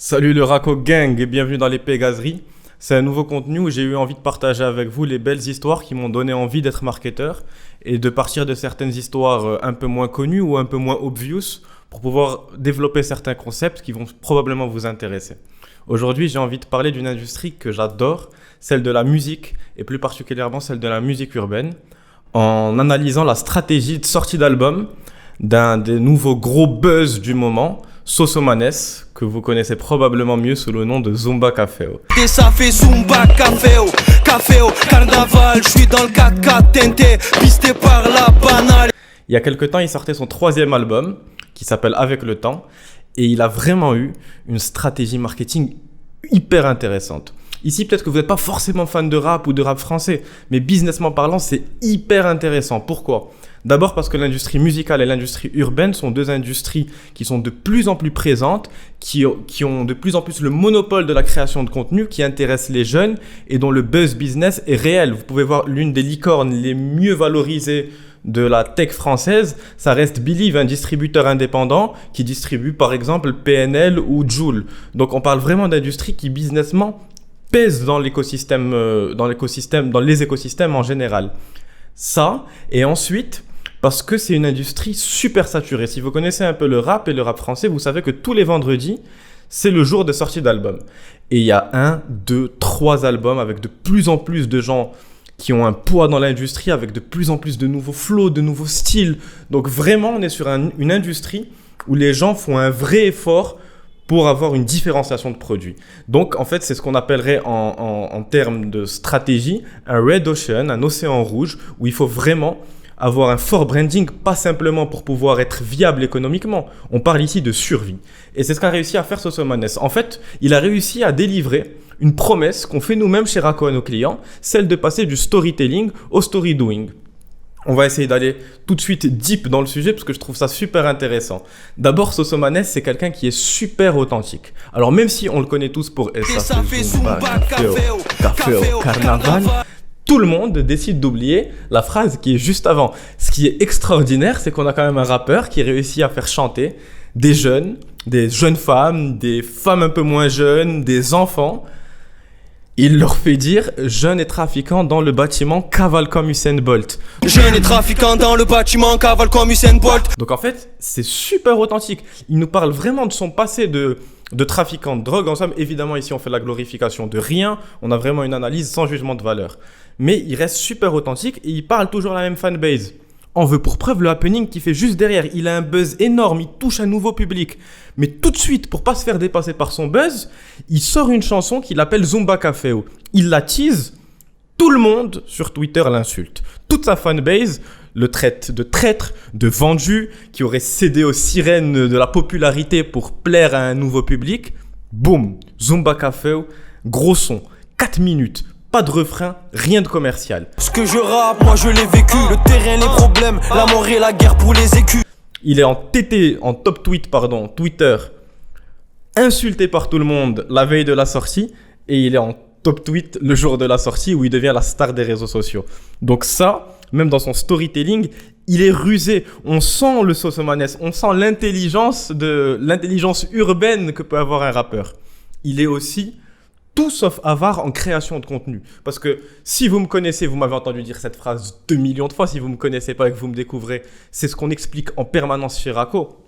Salut le Raco Gang et bienvenue dans les Pégaseries. C'est un nouveau contenu où j'ai eu envie de partager avec vous les belles histoires qui m'ont donné envie d'être marketeur et de partir de certaines histoires un peu moins connues ou un peu moins obvious pour pouvoir développer certains concepts qui vont probablement vous intéresser. Aujourd'hui, j'ai envie de parler d'une industrie que j'adore, celle de la musique et plus particulièrement celle de la musique urbaine, en analysant la stratégie de sortie d'album d'un des nouveaux gros buzz du moment, Sosomanes, que vous connaissez probablement mieux sous le nom de Zumba Caféo. Et ça fait Zumba Caféo, Caféo, Carnaval, je suis dans le 4x4 tenté, pisté par la banale. Il y a quelque temps, il sortait son troisième album, qui s'appelle Avec le temps, et il a vraiment eu une stratégie marketing hyper intéressante. Ici, peut-être que vous n'êtes pas forcément fan de rap ou de rap français, mais businessment parlant, c'est hyper intéressant. Pourquoi ? D'abord parce que l'industrie musicale et l'industrie urbaine sont deux industries qui sont de plus en plus présentes, qui ont de plus en plus le monopole de la création de contenu, qui intéressent les jeunes et dont le buzz business est réel. Vous pouvez voir l'une des licornes les mieux valorisées de la tech française, ça reste Believe, un distributeur indépendant qui distribue par exemple PNL ou Joule. Donc on parle vraiment d'industrie qui businessment pèse dans l'écosystème, dans les écosystèmes en général. Ça, et ensuite, parce que c'est une industrie super saturée. Si vous connaissez un peu le rap et le rap français, vous savez que tous les vendredis, c'est le jour de sortie d'album. Et il y a 1, 2, 3 albums avec de plus en plus de gens qui ont un poids dans l'industrie, avec de plus en plus de nouveaux flows, de nouveaux styles. Donc vraiment, on est sur une industrie où les gens font un vrai effort pour avoir une différenciation de produits. Donc, en fait, c'est ce qu'on appellerait en termes de stratégie un red ocean, un océan rouge, où il faut vraiment avoir un fort branding, pas simplement pour pouvoir être viable économiquement. On parle ici de survie. Et c'est ce qu'a réussi à faire Sosomanes. En fait, il a réussi à délivrer une promesse qu'on fait nous-mêmes chez Raco à nos clients, celle de passer du storytelling au story doing. On va essayer d'aller tout de suite deep dans le sujet parce que je trouve ça super intéressant. D'abord, Sosomanes, c'est quelqu'un qui est super authentique. Alors même si on le connaît tous pour ça fait Zumba, Caféo, Carnaval, tout le monde décide d'oublier la phrase qui est juste avant. Ce qui est extraordinaire, c'est qu'on a quand même un rappeur qui réussit à faire chanter des jeunes femmes, des femmes un peu moins jeunes, des enfants. Il leur fait dire « Jeunes et trafiquants dans le bâtiment, cavale comme Usain Bolt ». Jeunes et trafiquants dans le bâtiment, cavale comme Usain Bolt. Donc en fait, c'est super authentique. Il nous parle vraiment de son passé de trafiquant de drogue. En somme, évidemment, ici, on fait la glorification de rien. On a vraiment une analyse sans jugement de valeur. Mais il reste super authentique et il parle toujours à la même fanbase. On veut pour preuve le happening qu'il fait juste derrière. Il a un buzz énorme, il touche un nouveau public. Mais tout de suite, pour pas se faire dépasser par son buzz, il sort une chanson qu'il appelle Zumba Caféo. Il la tease, tout le monde sur Twitter l'insulte. Toute sa fanbase le traite de traître, de vendu, qui aurait cédé aux sirènes de la popularité pour plaire à un nouveau public. Boum, Zumba Caféo, gros son, 4 minutes. Pas de refrain, rien de commercial. Ce que je rappe, moi je l'ai vécu. Le terrain, les problèmes, la mort et la guerre pour les écus. Il est en top tweet, Twitter, insulté par tout le monde la veille de la sortie. Et il est en top tweet le jour de la sortie où il devient la star des réseaux sociaux. Donc ça, même dans son storytelling, il est rusé. On sent le Sosomanes, on sent l'intelligence urbaine que peut avoir un rappeur. Il est aussi tout sauf avare en création de contenu. Parce que si vous me connaissez, vous m'avez entendu dire cette phrase 2 millions de fois. Si vous ne me connaissez pas et que vous me découvrez, c'est ce qu'on explique en permanence chez Raco.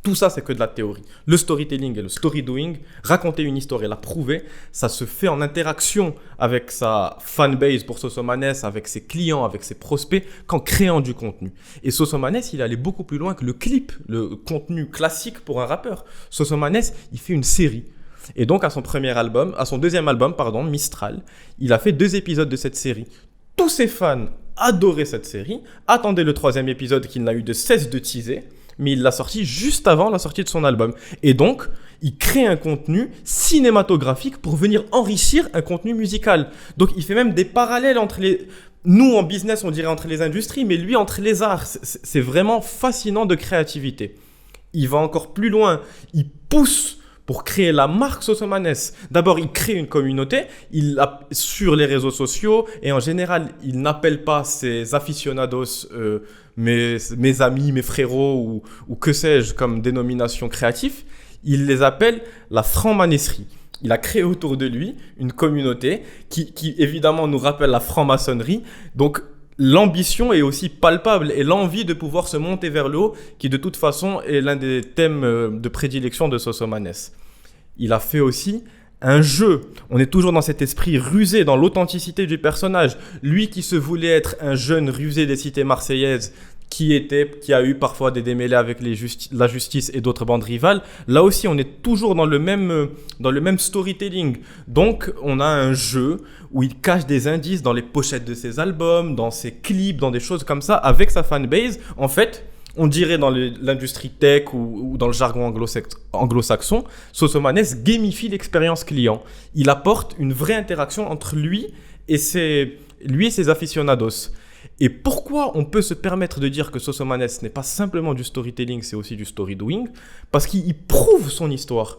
Tout ça, c'est que de la théorie. Le storytelling et le story doing, raconter une histoire et la prouver, ça se fait en interaction avec sa fanbase pour Sosomanes, avec ses clients, avec ses prospects, qu'en créant du contenu. Et Sosomanes, il allait beaucoup plus loin que le clip, le contenu classique pour un rappeur. Sosomanes, il fait une série. Et donc, à son deuxième album, Mistral, il a fait 2 épisodes de cette série. Tous ses fans adoraient cette série, attendaient le 3e épisode qu'il n'a eu de cesse de teaser, mais il l'a sorti juste avant la sortie de son album. Et donc, il crée un contenu cinématographique pour venir enrichir un contenu musical. Donc, il fait même des parallèles entre les... Nous, en business, on dirait entre les industries, mais lui, entre les arts. C'est vraiment fascinant de créativité. Il va encore plus loin. Il pousse pour créer la marque Sosomanes. D'abord, il crée une communauté sur les réseaux sociaux et en général, il n'appelle pas ses aficionados, mes amis, mes frérots ou que sais-je comme dénomination créative. Il les appelle la franc-manesserie. Il a créé autour de lui une communauté qui évidemment nous rappelle la franc-maçonnerie. Donc, l'ambition est aussi palpable et l'envie de pouvoir se monter vers le haut, qui de toute façon est l'un des thèmes de prédilection de Sosomanes. Il a fait aussi un jeu. On est toujours dans cet esprit rusé, dans l'authenticité du personnage. Lui qui se voulait être un jeune rusé des cités marseillaises, qui a eu parfois des démêlés avec la justice et d'autres bandes rivales. Là aussi, on est toujours dans le même storytelling. Donc, on a un jeu où il cache des indices dans les pochettes de ses albums, dans ses clips, dans des choses comme ça, avec sa fanbase. En fait, on dirait dans l'industrie tech ou dans le jargon anglo-saxon, Sosomanes gamifie l'expérience client. Il apporte une vraie interaction entre lui et ses aficionados. Et pourquoi on peut se permettre de dire que Sosomanes n'est pas simplement du storytelling, c'est aussi du story doing? Parce qu'il prouve son histoire.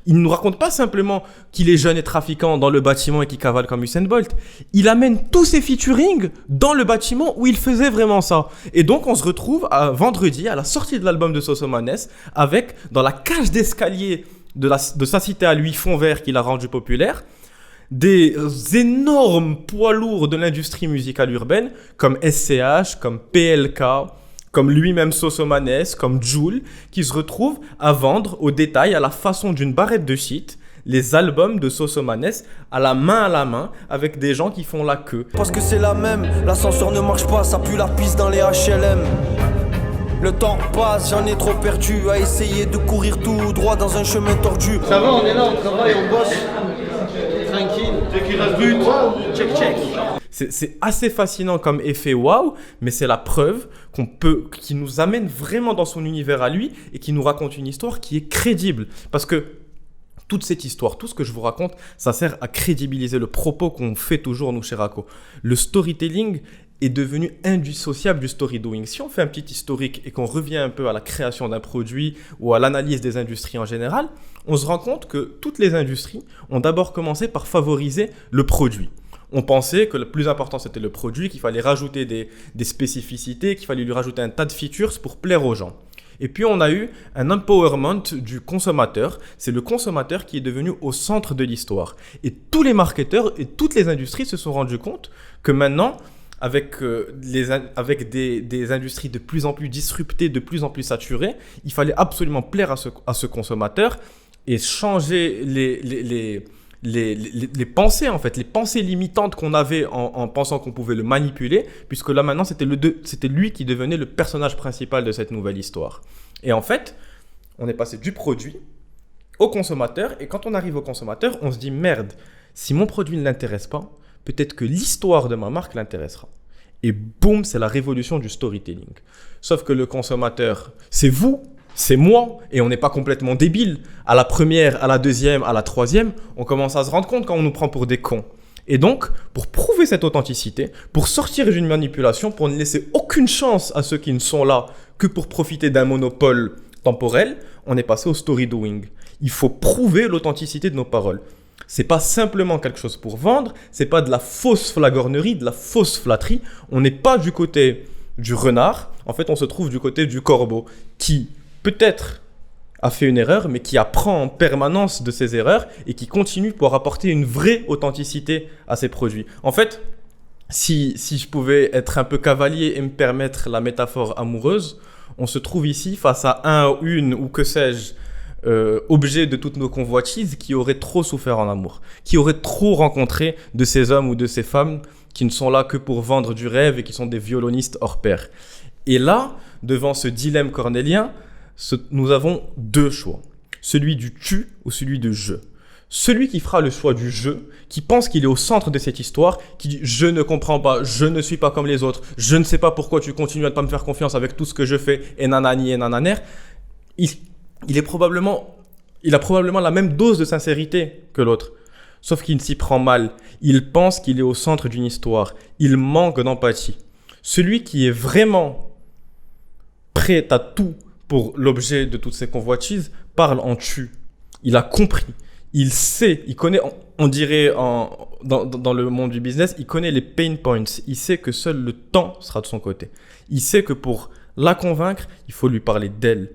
Il ne nous raconte pas simplement qu'il est jeune et trafiquant dans le bâtiment et qu'il cavale comme Usain Bolt. Il amène tous ses featuring dans le bâtiment où il faisait vraiment ça. Et donc, on se retrouve vendredi, à la sortie de l'album de Sosomanes, avec, dans la cage d'escalier de sa cité à lui, Fond Vert, qu'il a rendu populaire, des énormes poids lourds de l'industrie musicale urbaine, comme SCH, comme PLK, comme lui-même Sosomanes, comme Jul, qui se retrouvent à vendre au détail, à la façon d'une barrette de shit, les albums de Sosomanes à la main, avec des gens qui font la queue. Parce que c'est la même, l'ascenseur ne marche pas, ça pue la piste dans les HLM. Le temps passe, j'en ai trop perdu à essayer de courir tout droit dans un chemin tordu. Ça va, on est là, on travaille, on bosse. Tranquille, dès qu'il reste but, check. C'est assez fascinant comme effet waouh, mais c'est la preuve qui nous amène vraiment dans son univers à lui et qui nous raconte une histoire qui est crédible. Parce que toute cette histoire, tout ce que je vous raconte, ça sert à crédibiliser le propos qu'on fait toujours, nous, chez Rako. Le storytelling est devenu indissociable du story doing. Si on fait un petit historique et qu'on revient un peu à la création d'un produit ou à l'analyse des industries en général, on se rend compte que toutes les industries ont d'abord commencé par favoriser le produit. On pensait que le plus important c'était le produit, qu'il fallait rajouter des spécificités, qu'il fallait lui rajouter un tas de features pour plaire aux gens. Et puis on a eu un empowerment du consommateur. C'est le consommateur qui est devenu au centre de l'histoire. Et tous les marketeurs et toutes les industries se sont rendus compte que maintenant, avec des industries de plus en plus disruptées, de plus en plus saturées, il fallait absolument plaire à ce consommateur et changer les pensées, en fait, les pensées limitantes qu'on avait en pensant qu'on pouvait le manipuler, puisque là maintenant c'était lui qui devenait le personnage principal de cette nouvelle histoire. Et en fait, on est passé du produit au consommateur, et quand on arrive au consommateur, on se dit merde, si mon produit ne l'intéresse pas, peut-être que l'histoire de ma marque l'intéressera. Et boum, c'est la révolution du storytelling. Sauf que le consommateur, c'est vous, c'est moi, et on n'est pas complètement débile. À la première, à la deuxième, à la troisième, on commence à se rendre compte quand on nous prend pour des cons. Et donc, pour prouver cette authenticité, pour sortir d'une manipulation, pour ne laisser aucune chance à ceux qui ne sont là que pour profiter d'un monopole temporel, on est passé au story doing. Il faut prouver l'authenticité de nos paroles. C'est pas simplement quelque chose pour vendre, c'est pas de la fausse flagornerie, de la fausse flatterie. On n'est pas du côté du renard, en fait on se trouve du côté du corbeau qui peut-être a fait une erreur mais qui apprend en permanence de ses erreurs et qui continue pour apporter une vraie authenticité à ses produits. En fait, si je pouvais être un peu cavalier et me permettre la métaphore amoureuse, on se trouve ici face à une ou que sais-je, objet de toutes nos convoitises qui auraient trop souffert en amour, qui auraient trop rencontré de ces hommes ou de ces femmes qui ne sont là que pour vendre du rêve et qui sont des violonistes hors pair. Et là, devant ce dilemme cornélien, nous avons deux choix. Celui du tu ou celui de je. Celui qui fera le choix du je, qui pense qu'il est au centre de cette histoire, qui dit « je ne comprends pas, je ne suis pas comme les autres, je ne sais pas pourquoi tu continues à ne pas me faire confiance avec tout ce que je fais, et nanani et nananer », il a probablement la même dose de sincérité que l'autre. Sauf qu'il s'y prend mal. Il pense qu'il est au centre d'une histoire. Il manque d'empathie. Celui qui est vraiment prêt à tout pour l'objet de toutes ces convoitises parle en tu. Il a compris. Il sait. Il connaît, on dirait dans le monde du business, il connaît les pain points. Il sait que seul le temps sera de son côté. Il sait que pour la convaincre, il faut lui parler d'elle.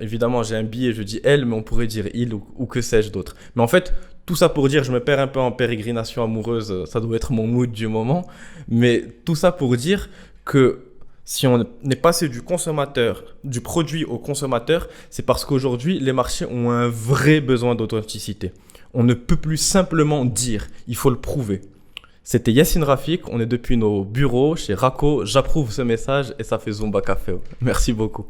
Évidemment, j'ai un billet, je dis elle, mais on pourrait dire il ou que sais-je d'autre. Mais en fait, tout ça pour dire, je me perds un peu en pérégrination amoureuse, ça doit être mon mood du moment. Mais tout ça pour dire que si on est passé du consommateur, du produit au consommateur, c'est parce qu'aujourd'hui, les marchés ont un vrai besoin d'authenticité. On ne peut plus simplement dire, il faut le prouver. C'était Yassine Rafik, on est depuis nos bureaux chez Raco. J'approuve ce message et ça fait Zumba Café. Merci beaucoup.